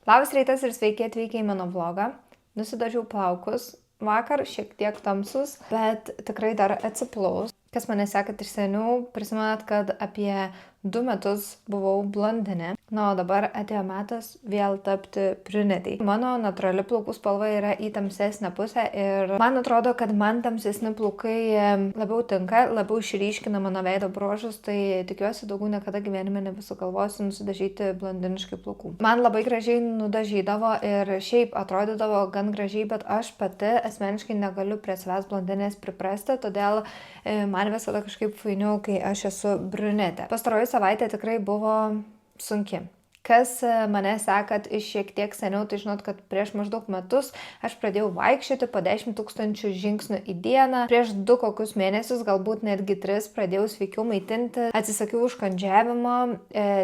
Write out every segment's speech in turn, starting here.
Labas rytas ir sveiki atvykę į mano vlogą. Nusidažiau plaukus. Vakar šiek tiek tamsus, bet tikrai dar atsiplaus. Kas mane sekat iš seniau, prisimenat, kad apie 2 metus buvau blondinė. Na, o dabar atėjo metas vėl tapti brunetei. Mano natūrali plaukų spalva yra į tamsesnę pusę ir man atrodo, kad man tamsesni plaukai labiau tinka, labiau išryškina mano veido bruožus, tai tikiuosi daugiau niekada gyvenime nebesugalvosiu nusidažyti blondiniškai plaukų. Man labai gražiai nudažydavo ir šiaip atrodydavo gan gražiai, bet aš pati asmeniškai negaliu prie savęs blondinės priprasti, todėl man visada kažkaip fainiau, kai aš esu brunetė. Pastaroji savaitė tikrai buvo sunki. Kas mane sekat iš šiek tiek seniau, tai žinot, kad prieš maždaug metus aš pradėjau vaikščioti po 10 000 žingsnių į dieną. Prieš 2 kokius mėnesius, galbūt netgi 3, pradėjau sveikiau maitinti, atsisakiau užkandžiavimo,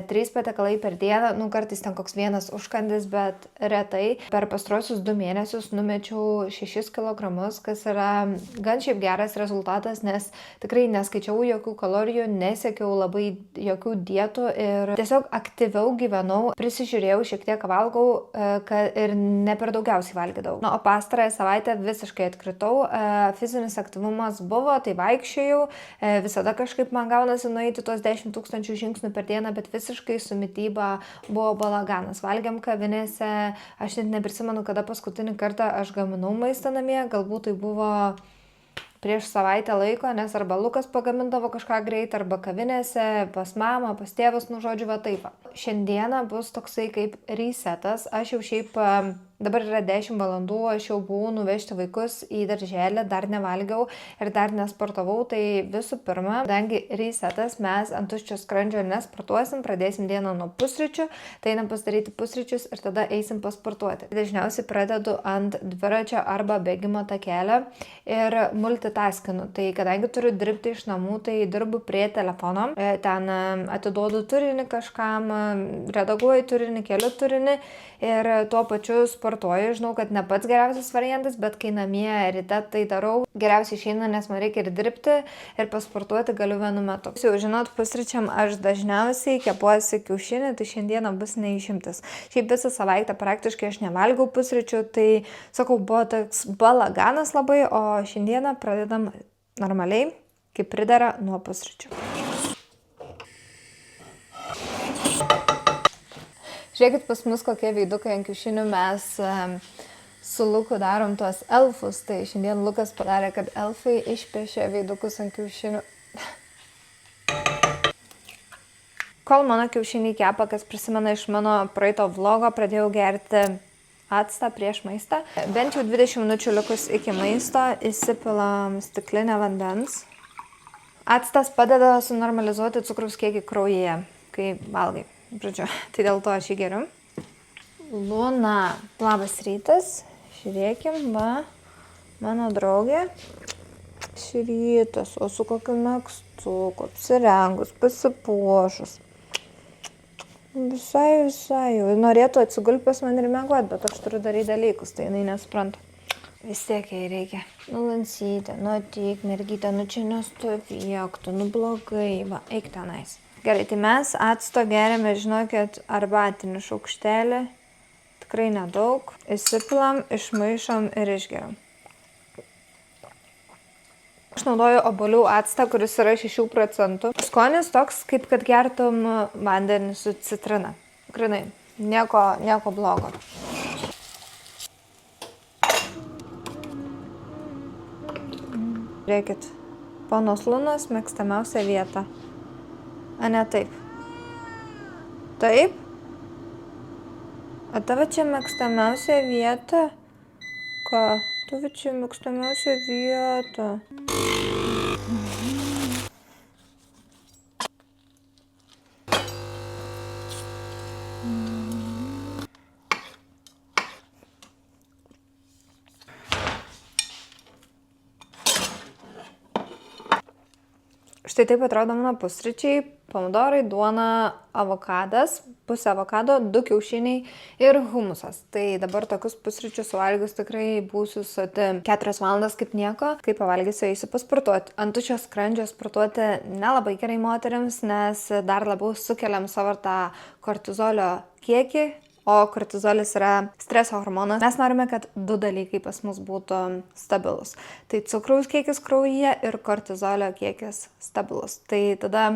3 patiekalai per dieną, kartais ten koks 1 užkandis, bet retai. Per pastrosius 2 mėnesius numečiau 6 kg, kas yra gan šiaip geras rezultatas, nes tikrai neskaičiau jokių kalorijų, nesiekiau labai jokių dietų ir tiesiog aktyviau gyvenau. Prisižiūrėjau, šiek tiek valgau ir ne per daugiausiai valgydavau. O pastarąją savaitę visiškai atkritau, fizinis aktyvumas buvo, tai vaikščiojau, visada kažkaip man gaunasi nueiti tuos 10 000 žingsnių per dieną, bet visiškai su mityba buvo balaganas. Valgiam kavinėse, aš net neprisimenu, kada paskutinį kartą aš gaminau maistą namie, galbūt tai buvo prieš savaitę laiko, nes arba Lukas pagamindavo kažką greit, arba kavinėse, pas mamą, pas tėvus, žodžiu, va taip. Šiandieną bus toksai kaip resetas. Aš jau šiaip, dabar yra 10 valandų, aš jau buvau nuvežti vaikus į darželį, dar nevalgiau ir dar nesportavau, tai visų pirma, kadangi resetas, mes ant tuščio skrandžio nesportuosim, pradėsim dieną nuo pusryčių, tai einam pasidaryti pusryčius ir tada eisim pasportuoti. Dažniausiai pradedu ant dviračio arba bėgimo takelio ir multitaskinu. Tai kadangi turiu dirbti iš namų, tai dirbu prie telefono, ten atiduodu turinį kažkam, redaguoju turinį, keliu turinį ir tuo pačiu sportuoju. Žinau, kad ne pats geriausias variantas, bet kai namie ryte tai darau, geriausiai išeina, nes man reikia ir dirbti, ir pasportuoti galiu vienu metu. Jau žinot, pusryčiam aš dažniausiai kepuosi kiaušinį, tai šiandieną bus neišimtis. Šiaip visą savaitę praktiškai aš nevalgau pusryčių, tai sakau, buvo toks balaganas labai, o šiandieną pradedam normaliai, kaip pridera nuo pusryčių. Žiūrėkit pas mus kokie veidukai ant kiaušinių, mes su Luku darom tuos elfus, tai šiandien Lukas padarė, kad elfai išpiešė veidukus ant kiaušinių. Kol mano kiaušiniai kepa, kas prisimena iš mano praeito vlogo, pradėjau gerti actą prieš maistą. Bent jau 20 minučių likus iki maisto įsipilam stiklinę vandens. Actas padeda sunormalizuoti cukraus kiekį kraujyje, kai valgai. Žodžiu, tai dėl to aš jį geriu. Luna, labas rytas. Žiūrėkim, va, mano draugė. Šrytas, o su kokiu megztuku, apsirengus, pasipuošus. Visai jau. Norėtų atsigulpęs man ir miegot, bet aš turiu daryti dalykus, tai jinai nesupranta. Vis tiek jai reikia. Lansytė, ateik, mergytė, čia nestovėk, tu, blogai, va, eik tenais. Gerai, tai mes acto geriame, žinokit, arbatinį šaukštelį, tikrai nedaug. Įsipilam, išmaišom ir išgeriam. Aš naudoju obuolių actą, kuris yra 6%. Skonis toks, kaip kad gertum vandenį su citrina. Grinai, nieko blogo. Žiūrėkit, ponos Lunos mėgstamiausia vieta. A ne taip? Taip? A tavo čia mėgstamiausia vieta? Ką? Tavo čia mėgstamiausia vieta. Štai taip atrodo mano pusryčiai, pomidorai, duona, avokadas, pusė avokado, 2 kiaušiniai ir humusas. Tai dabar tokius pusryčius suvalgius tikrai būsiu soti 4 valandas kaip nieko. Kai pavalgysiu, eisiu pasportuoti. Ant tuščio skrandžio sportuoti nelabai gerai moteriams, nes dar labiau sukeliam savo tą kortizolio kiekį o kortizolis yra streso hormonas. Mes norime, kad 2 dalykai pas mus būtų stabilus. Tai cukraus kiekis kraujyje ir kortizolio kiekis stabilus. Tai tada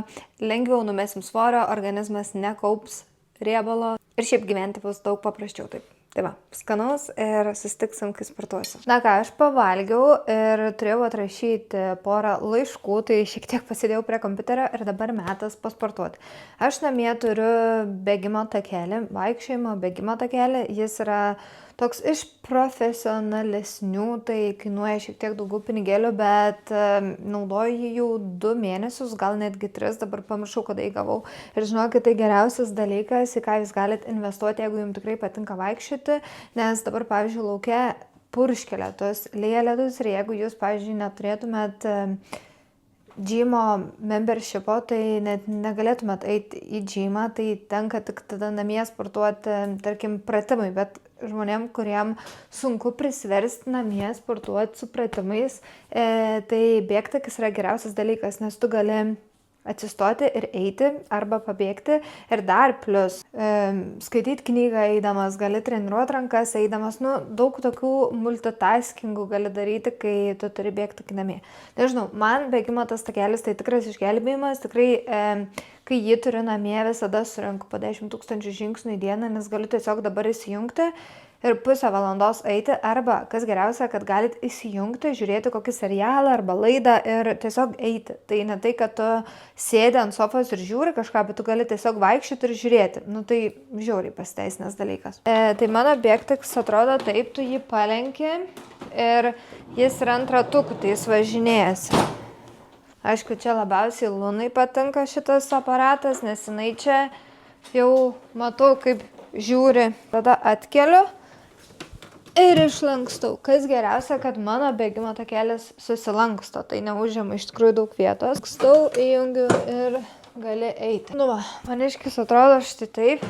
lengviau numesim svorio, organizmas nekaups riebalo ir šiaip gyventi bus daug paprasčiau taip. Tai va, skanaus ir susitiksim, kai sportuosiu. Na ką, aš pavalgiau ir turėjau atrašyti porą laiškų, tai šiek tiek pasidėjau prie kompiuterio ir dabar metas pasportuoti. Aš namie turiu bėgimo takelį, vaikščiojimo bėgimo takelį, jis yra toks iš profesionalesnių, tai kainuoja šiek tiek daugiau pinigėlių, bet naudoju jį jau 2 mėnesius, gal netgi 3, dabar pamiršau, kada įgavau. Ir žinokit, tai geriausias dalykas, į ką jūs galite investuoti, jeigu jums tikrai patinka vaikščioti, nes dabar, pavyzdžiui, lauke purškia lietus, lyja lietus ir jeigu jūs, pavyzdžiui, neturėtumėt džimo membershipo, tai net negalėtumėt eiti į džimą, tai tenka tik tada namie sportuoti, tarkim, pratimai, bet žmonėm, kuriem sunku prisiversti namie sportuoti su pratimais, tai bėgtakis yra geriausias dalykas, nes tu gali atsistoti ir eiti arba pabėgti ir dar plus skaityti knygą eidamas, gali treniruoti rankas eidamas, daug tokių multitaskingų gali daryti, kai tu turi bėgti iki namie. Nežinau, man bėgimo tas takelis tai tikras išgelbėjimas, tikrai kai jį turiu namie visada surenku po 10 000 žingsnių į dieną, nes galiu tiesiog dabar įsijungti ir pusę valandos eiti, arba, kas geriausia, kad galit įsijungti, žiūrėti kokį serialą arba laidą ir tiesiog eiti. Tai ne tai, kad tu sėdi ant sofos ir žiūri kažką, bet tu gali tiesiog vaikščioti ir žiūrėti. Tai žiauriai pasiteisinęs dalykas. Tai mano bėgtakas atrodo taip, tu jį palenki ir jis yra ant ratukų, tai jis važinėjasi. Aišku, čia labiausiai Lunai patinka šitas aparatas, nes jinai čia jau matau, kaip žiūri. Tada atkeliu ir išlankstau. Kas geriausia, kad mano bėgimo takelis susilanksto, tai neužima iš tikrųjų daug vietos. Lankstau, įjungiu ir gali eiti. Maniškis atrodo štai taip.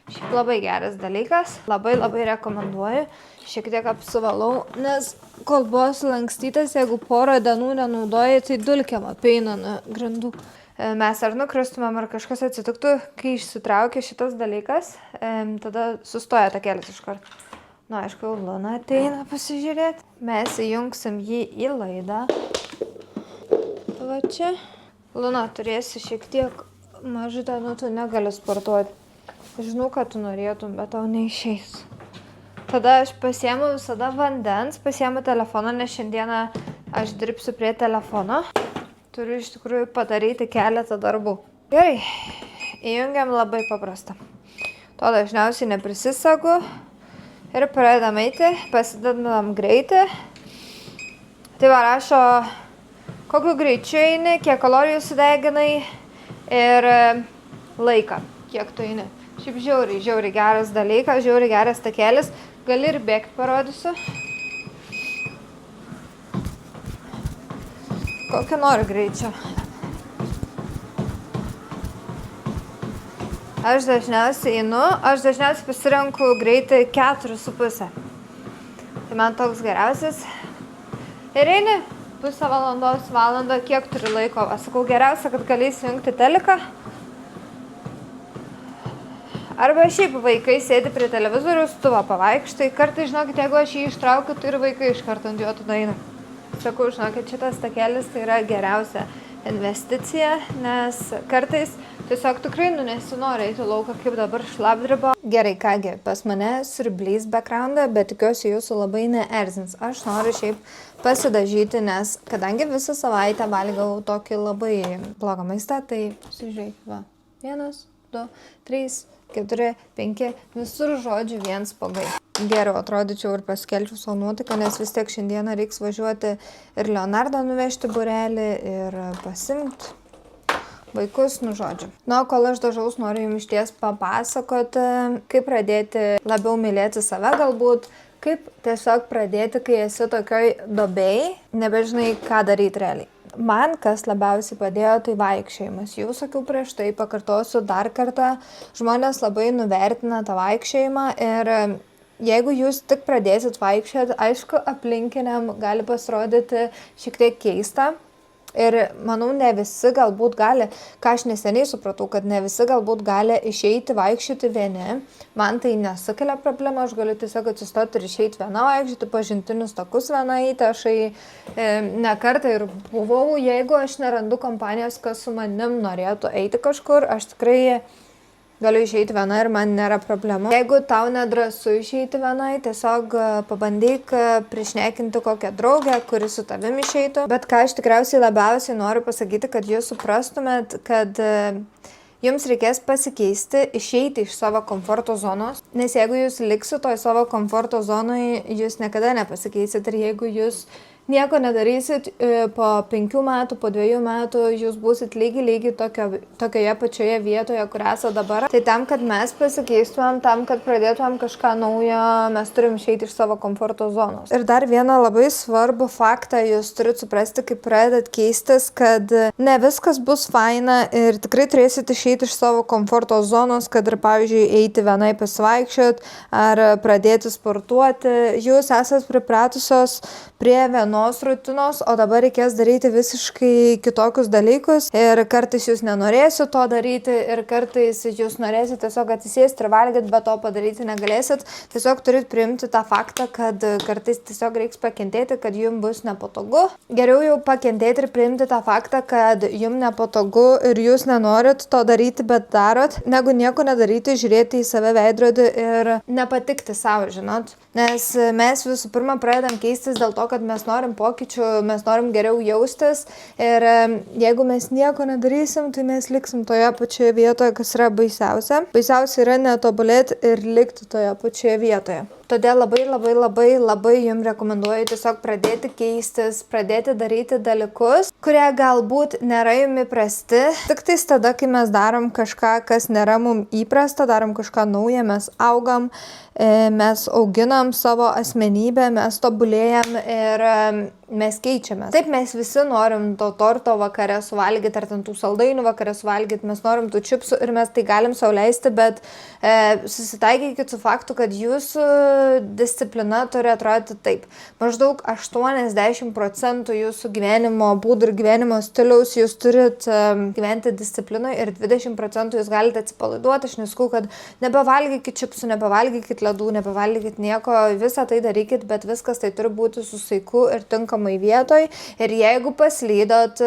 Šiaip labai geras dalykas. Labai rekomenduoju. Šiek tiek apsivalau, nes kol buvo sulankstytas, jeigu porą dienų nenaudoji, tai dulkėm apeina nuo grindų. Mes ar nukristumėm, ar kažkas atsitiktų, kai išsitraukia šitas dalykas, tada sustoja takelis iš karto. Aišku, Luna ateina pasižiūrėti. Mes įjungsim jį į laidą. Va čia. Luna, turėsi šiek tiek mažutę, tu negali sportuoti. Žinau, kad tu norėtum, bet tau neišeis. Tada aš pasiėmu visada vandens, pasiėmu telefoną, nes šiandieną aš dirbsiu prie telefono. Turiu iš tikrųjų padaryti keletą darbų. Gerai, įjungiam labai paprastą. To dažniausiai neprisisegu ir pradedam eiti, pasidedam greitį. Tai va rašo, kokiu greičiu eini, kiek kalorijų sudeginai ir laiką, kiek tu eini. Šiaip žiauriai geras dalykas, žiauriai geras takelis. Gali ir bėgti parodysiu. Kokį nori greičio. Aš dažniausiai pasirenku greitį 4,5. Tai man toks geriausias. Ir eini pusę valandos, valandą, kiek turi laiko. Sakau, geriausia, kad gali įsijungti teliką. Arba šiaip vaikai sėdi prie televizoriaus, tu pavaikštai. Kartais, žinokit, jeigu aš jį ištraukiu, tai ir vaikai iš karto ant jo tada eina. Sakau, žinokit, šitas takelis tai yra geriausia investicija, nes kartais tiesiog tikrai nesinori eiti lauką, kaip dabar šlapdriba. Gerai, kągi, pas mane siurblys backgroundą, bet tikiuosi jūsų labai neerzins. Aš noriu šiaip pasidažyti, nes kadangi visą savaitę valgau tokį labai blogą maistą, tai žiūrėk, va, 1, 2, 3, 4, 5, visur žodžiu vien spuogai. Geriau atrodyčiau ir paskelčiau savo nuotaiką, nes vis tiek šiandieną reiks važiuoti ir Leonardą nuvežti būrelį ir pasimti vaikus, žodžiu. Kol aš dažaus, noriu jums išties papasakoti, kaip pradėti labiau mylėti save galbūt, kaip tiesiog pradėti, kai esi tokioj duobėj, nebežinai, ką daryti realiai. Man kas labiausiai padėjo, tai vaikščiojimas. Jau sakiau prieš tai, pakartosiu dar kartą, žmonės labai nuvertina tą vaikščiojimą ir jeigu jūs tik pradėsit vaikščioti, aišku, aplinkiniam gali pasirodyti šiek tiek keista Ir manau, ne visi galbūt gali, ką aš neseniai supratau, kad ne visi galbūt gali išeiti vaikščioti vieni. Man tai nesukelia problemą, aš galiu tiesiog atsistoti ir išeiti viena vaikščioti, pažintinius takus viena eiti. Aš ne kartą ir buvau, jeigu aš nerandu kompanijos, kas su manim norėtų eiti kažkur, aš tikrai galiu išeiti viena ir man nėra problemų. Jeigu tau nedrąsu išeiti vienai, tiesiog pabandyk prišnekinti kokią draugę, kuri su tavim išeitų. Bet ką aš tikriausiai labiausiai noriu pasakyti, kad jūs suprastumėt, kad jums reikės pasikeisti, išeiti iš savo komforto zonos. Nes jeigu jūs liksit toj savo komforto zonoje, jūs niekada nepasikeisit. Ir jeigu jūs nieko nedarysit, po 5 metų, po 2 metų jūs būsit lygiai tokioje pačioje vietoje, kur esate dabar. Tai tam, kad mes pasikeistumėm, tam, kad pradėtumėm kažką naujo, mes turim išeiti iš savo komforto zonos. Ir dar vieną labai svarbų faktą jūs turit suprasti, kai pradedat keistis, kad ne viskas bus faina ir tikrai turėsit išeiti iš savo komforto zonos, kad ir, pavyzdžiui, eiti vienai pasivaikščiot ar pradėti sportuoti. Jūs esat pripratusios prie vienos rutinos, o dabar reikės daryti visiškai kitokius dalykus ir kartais jūs nenorėsit to daryti ir kartais jūs norėsit tiesiog atsisėsti ir valgyti, bet to padaryti negalėsit. Tiesiog turit priimti tą faktą, kad kartais tiesiog reiks pakentėti, kad jums bus nepatogu. Geriau jau pakentėti ir priimti tą faktą, kad jums nepatogu ir jūs nenorit to daryti, bet darot, negu nieko nedaryti, žiūrėti į save veidrodį ir nepatikti savo, žinot. Nes mes visų pirma pradedam keistis dėl to, kad mes norim pokyčių, mes norim geriau jaustis ir jeigu mes nieko nedarysim, tai mes liksim toje pačioje vietoje, kas yra baisiausia. Baisiausia yra netobulėti ir likti toje pačioje vietoje. Todėl labai jums rekomenduoju tiesiog pradėti keistis, pradėti daryti dalykus, kurie galbūt nėra jums įprasti. Tik tais tada, kai mes darom kažką, kas nėra mums įprasta, darom kažką naują, mes augam, mes auginam savo asmenybę, mes tobulėjam ir mes keičiamės. Taip, mes visi norim to torto vakare suvalgyti, ar ten tų saldainių vakare suvalgyti, mes norim tų čipsų ir mes tai galim sau leisti, bet susitaikykit su faktu, kad jūsų disciplina turi atrodyti taip. Maždaug 80% jūsų gyvenimo būdų ir gyvenimo stiliaus jūs turit gyventi disciplinoje ir 20% jūs galite atsipalaiduoti. Aš nesakau, kad nebevalgykit čipsų, nebevalgykit ledų, nebevalgykit nieko, visą tai darykit, bet viskas tai turi būti su saiku ir tinkamai vietoj. Ir jeigu paslydot,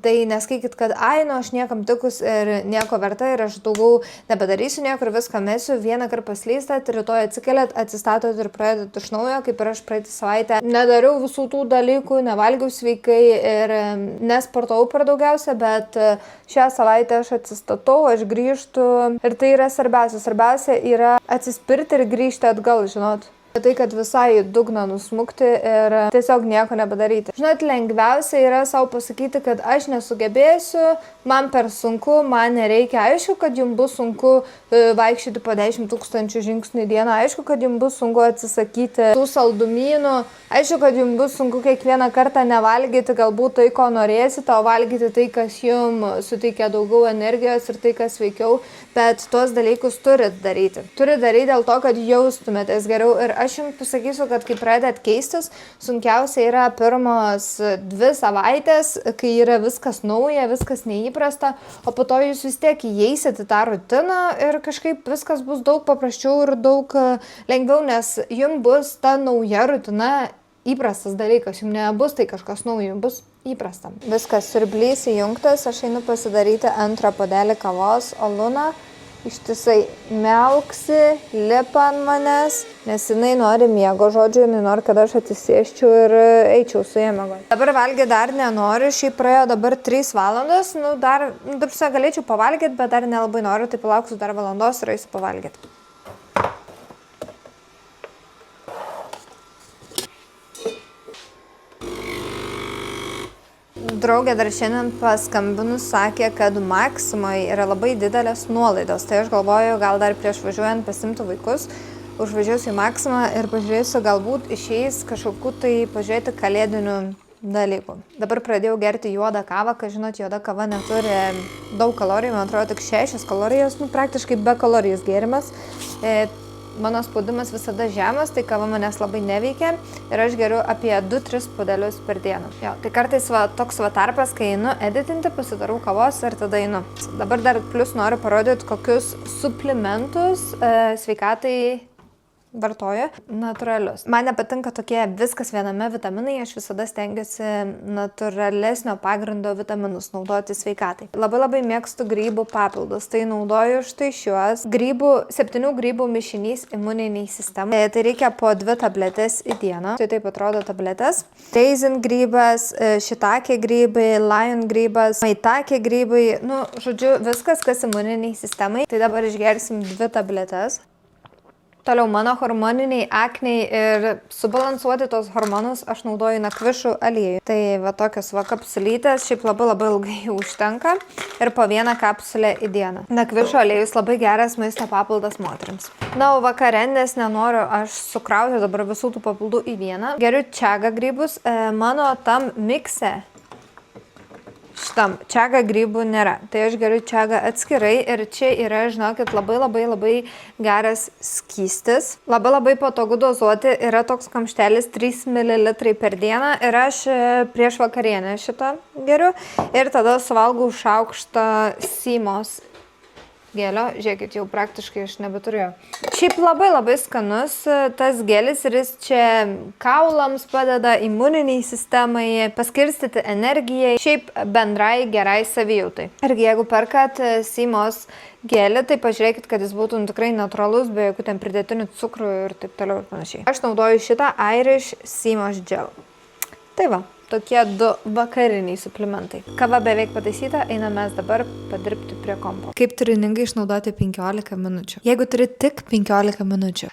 tai neskaikit, kad aš niekam tikus ir nieko verta ir aš daugiau nebedarysiu nieko ir viską mesiu. Vieną kartą paslystat, rytoj atsikeliat, atsistatot ir pradedat iš naujo, kaip ir aš praeitą savaitę. Nedariau visų tų dalykų, nevalgiau sveikai ir nesportavau per daugiausia, bet šią savaitę aš atsistatau, aš grįžtu ir tai yra svarbiausia. Svarbiausia yra atsispirti ir grįžti atgal, žinot. Tai, kad visai dugną nusmukti ir tiesiog nieko nebedaryti. Žinot, lengviausia yra savo pasakyti, kad aš nesugebėsiu, man per sunku, man nereikia. Aišku, kad jums bus sunku vaikščioti po 10 000 žingsnių į dieną. Aišku, kad jums bus sunku atsisakyti tų saldumynų. Aišku, kad jums bus sunku kiekvieną kartą nevalgyti galbūt tai, ko norėsite, o valgyti tai, kas jums suteikia daugiau energijos ir tai, kas sveikiau. Bet tuos dalykus turit daryti. Turit daryti dėl to, kad jaustumėtės geriau. Ir aš jums pasakysiu, kad kai pradedat keistis, sunkiausia yra pirmos 2 savaitės, kai yra viskas nauja, viskas neįprasta, o po to jūs vis tiek įeisit į tą rutiną ir kažkaip viskas bus daug paprasčiau ir daug lengviau, nes jums bus ta nauja rutina įprastas dalykas, jums nebus tai kažkas naujo, jums bus įprasta. Viskas, siurblys įjungtas, aš einu pasidaryti antrą puodelį kavos, o Luna ištisai melksi, lipa ant manęs, nes jinai nori miego, žodžiu, jinai nori, kad aš atsisėsčiau ir eičiau su ja miegoti. Dabar valgyti dar nenoriu, šiaip praėjo dabar 3 valandos, dar galėčiau pavalgyti, bet dar nelabai noriu, tai palauksiu dar valandos ir eisiu pavalgyti. Draugė dar šiandien paskambinus sakė, kad Maximoje yra labai didelės nuolaidos. Tai aš galvoju, gal dar prieš važiuojant pasiimti vaikus, užvažiuosiu į Maximą ir pažiūrėsiu, galbūt išeis kažkokiu tai pažiūrėti kalėdinių dalykų. Dabar pradėjau gerti juodą kavą, kad žinot, juoda kava neturi daug kalorijų, man atrodo tik 6 kalorijos, praktiškai be kalorijos gėrimas. mano spaudimas visada žemas, tai kava manęs labai neveikia ir aš geriu apie 2-3 puodelius per dieną. Jo, tai kartais toks tarpas, kai einu editinti, pasidarau kavos ir tada einu. Dabar dar plus noriu parodyti, kokius suplementus sveikatai vartoju natūralius. Man nepatinka tokie viskas viename vitaminai, aš visada stengiuosi natūralesnio pagrindo vitaminus naudoti sveikatai. Labai mėgstu grybų papildus, tai naudoju štai šiuos. 7 grybų mišinys imuniniai sistemai. Tai reikia po 2 tabletės į dieną. Tai taip atrodo tabletės. Raisin grybas, shiitake grybai, lion grybas, maitake grybai, žodžiu, viskas, kas imuniniai sistemai. Tai dabar išgersim 2 tabletės. Toliau mano hormoniniai akniai ir subalansuoti tos hormonus aš naudoju nakvišų aliejų. Tai va tokios kapsulytės, šiaip labai ilgai jų užtenka ir po 1 kapsulę į dieną. Nakvišų aliejus labai geras maisto papildas moterims. Na, o vakare, nes nenoriu aš sukrauti dabar visų tų papildų į vieną. Geriu čiaga grybus, mano tam mikse. Šitam čiaga grybų nėra. Tai aš geriu čiagą atskirai ir čia yra, žinokit, labai geras skystis. Labai patogu dozuoti. Yra toks kamštelis 3 ml per dieną ir aš prieš vakarienę šitą geriu. Ir tada suvalgau šaukštą Symos gėlio. Žiūrėkit, jau praktiškai aš nebeturėjau. Šiaip labai skanus tas gėlis ir jis čia kaulams padeda, imuniniai sistemai, paskirstyti energijai, šiaip bendrai gerai savijautai. Irgi jeigu perkat Symos gėlį, tai pažiūrėkit, kad jis būtų tikrai natūralus, be jokių ten pridėtinių cukrų ir taip toliau ir panašiai. Aš naudoju šitą Irish Symos Gel. Tai va. Tokie 2 vakariniai suplementai. Kava beveik pataisyta, einame mes dabar padirbti prie kompo. Kaip turiningai išnaudoti 15 minučių? Jeigu turi tik 15 minučių.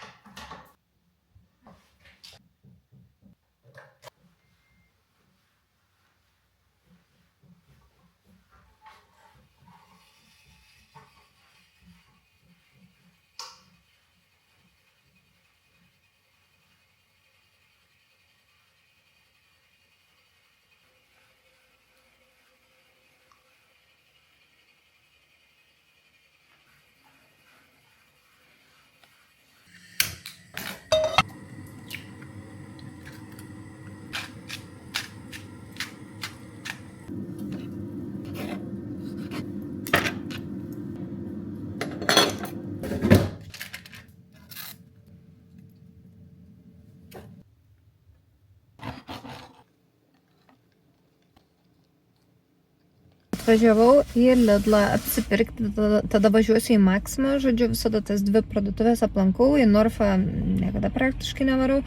Atvažiavau į Lidlą apsipirkti, tada važiuosiu į Maximą, žodžiu, visada tas 2 parduotuvės aplankau, į Norfą niekada praktiškai nevarau,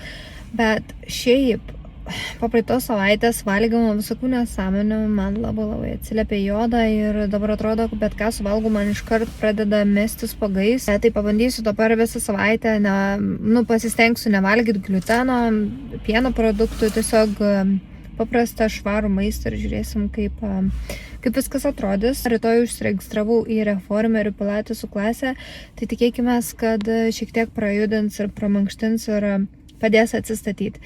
bet šiaip po praeitos savaitės valgymo visokių nesąmonių man labai atsiliepia į odą ir dabar atrodo, bet ką suvalgau, man iškart pradeda mestis spuogais. Tai pabandysiu dabar visą savaitę, pasistengsiu nevalgyti gliuteno, pieno produktų, tiesiog paprastą švarų maistą ir žiūrėsim, kaip viskas atrodys. Rytoj užsiregistravau į reformerių pilatesų klasę, tai tikėkime, kad šiek tiek prajudins ir pramankštins ir padės atsistatyti.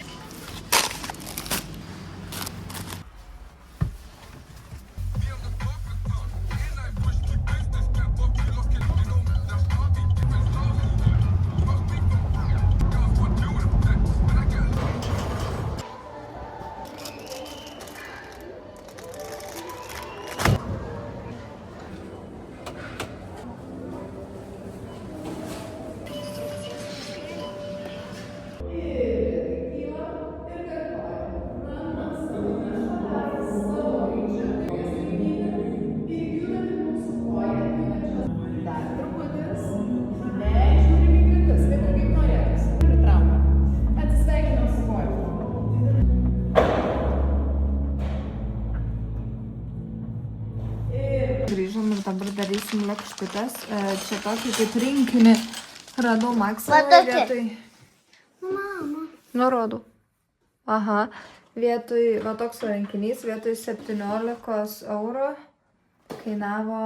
Grįžom ir dabar darysim lakštutės. Čia tokį kaip rinkinį radau Maximoje vietoj. Mama. Nurodau. Aha. Vietoj, va toks rinkinys, vietoj 17 eurų kainavo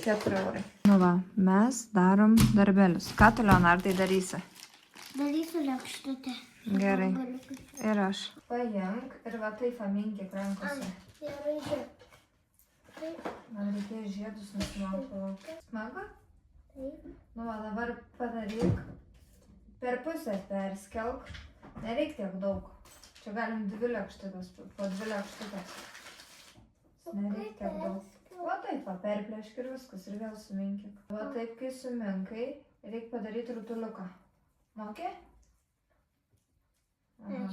4 eurai. Nu va, mes darom darbelius. Ką tu, Leonardai, darysi? Darysiu lakštutę. Gerai. Ir aš. Paimk ir va taip paminkyk rankose. Gerai, žiūrėk. Man reikėjo žiedus nusimauti. Smagu? Taip. Nu va, dabar padaryk Per pusę perskelk. Nereik tiek daug. Čia galim 2 lėkštutės, po 2 lėkštutės. Nereik tiek daug. Va taip, va, perplėšk ir viskas, ir vėl suminkyk. Va taip, kai suminkai, reik padaryti rutuliuką. Mokė?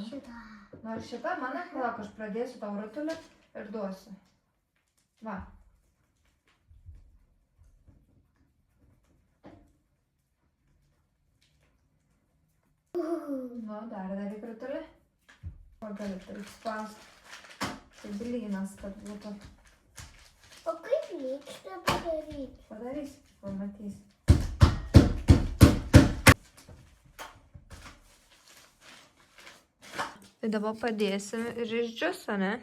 Šitą. Nors šitą, mane, palauk, aš pradėsiu tau rutulį ir duosiu. Va. Nu, dar daryk rutulį. Pagali, tai spaust. Tai blynas, kad būtų. O kaip lėkštę padaryti? Padarysi, pamatysi. Tai dabar padėsim ir išdžius, ne?